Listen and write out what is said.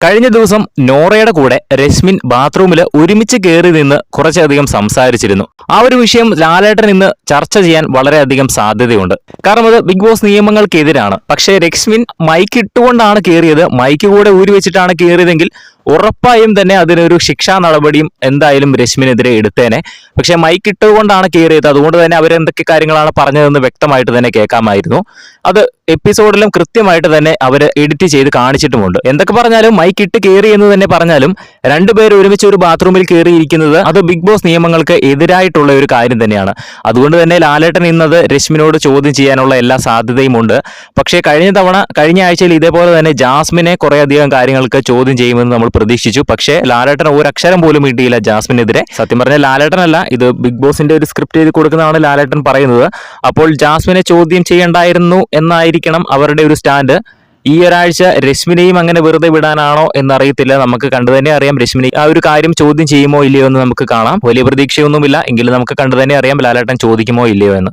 കഴിഞ്ഞ ദിവസം നോറയുടെ കൂടെ രശ്മിൻ ബാത്റൂമിൽ ഒരുമിച്ച് കയറി നിന്ന് കുറച്ചധികം സംസാരിച്ചിരുന്നു. ആ ഒരു വിഷയം ലാലേട്ടൻ ഇന്ന് ചർച്ച ചെയ്യാൻ വളരെയധികം സാധ്യതയുണ്ട്. കാരണം അത് ബിഗ് ബോസ് നിയമങ്ങൾക്കെതിരാണ്. പക്ഷേ രശ്മിൻ മൈക്ക് ഇട്ടുകൊണ്ടാണ് കയറിയത്, മൈക്ക് കൂടെ ഊരി വെച്ചിട്ടാണ് കയറിയതെങ്കിൽ ഉറപ്പായും തന്നെ അതിനൊരു ശിക്ഷാ നടപടിയും എന്തായാലും രശ്മിനെതിരെ എടുത്തേനെ. പക്ഷെ മൈക്ക് ഇട്ടുകൊണ്ടാണ് കയറിയത്, അതുകൊണ്ട് തന്നെ അവരെന്തൊക്കെ കാര്യങ്ങളാണ് പറഞ്ഞതെന്ന് വ്യക്തമായിട്ട് തന്നെ കേൾക്കാമായിരുന്നു. അത് എപ്പിസോഡിലും കൃത്യമായിട്ട് തന്നെ അവർ എഡിറ്റ് ചെയ്ത് കാണിച്ചിട്ടുമുണ്ട്. എന്തൊക്കെ പറഞ്ഞാലും മൈക്ക് ഇട്ട് കയറി എന്ന് തന്നെ പറഞ്ഞാലും രണ്ടുപേർ ഒരുമിച്ച് ഒരു ബാത്റൂമിൽ കയറിയിരിക്കുന്നത് അത് ബിഗ് ബോസ് നിയമങ്ങൾക്ക് എതിരായിട്ടുള്ള ഒരു കാര്യം തന്നെയാണ്. അതുകൊണ്ട് തന്നെ ലാലേട്ടൻ ഇന്നത് രശ്മിനോട് ചോദ്യം ചെയ്യാനുള്ള എല്ലാ സാധ്യതയും ഉണ്ട്. പക്ഷേ കഴിഞ്ഞ ആഴ്ചയിൽ ഇതേപോലെ തന്നെ ജാസ്മിനെ കുറേയധികം കാര്യങ്ങൾക്ക് ചോദ്യം ചെയ്യുമെന്ന് നമ്മൾ പ്രതീക്ഷിച്ചു. പക്ഷേ ലാലേട്ടൻ ഒരക്ഷരം പോലും ഇട്ടിയില്ല ജാസ്മിനെതിരെ. സത്യം പറഞ്ഞാൽ ലാലേട്ടനല്ല, ഇത് ബിഗ് ബോസിന്റെ ഒരു സ്ക്രിപ്റ്റ് എഴുതി കൊടുക്കുന്നതാണ് ലാലേട്ടൻ പറയുന്നത്. അപ്പോൾ ജാസ്മിനെ ചോദ്യം ചെയ്യണ്ടായിരുന്നു എന്നായിരിക്കണം അവരുടെ ഒരു സ്റ്റാൻഡ്. ഈ ഒരാഴ്ച രശ്മിനെയും അങ്ങനെ വെറുതെ വിടാനാണോ എന്നറിയത്തില്ല. നമുക്ക് കണ്ടു തന്നെ അറിയാം രശ്മിനി ആ ഒരു കാര്യം ചോദ്യം ചെയ്യുമോ ഇല്ലയോ എന്ന് നമുക്ക് കാണാം. വലിയ പ്രതീക്ഷയൊന്നുമില്ല, എങ്കിലും നമുക്ക് കണ്ടു തന്നെ അറിയാം ലാലേട്ടൻ ചോദിക്കുമോ ഇല്ലയോ എന്ന്.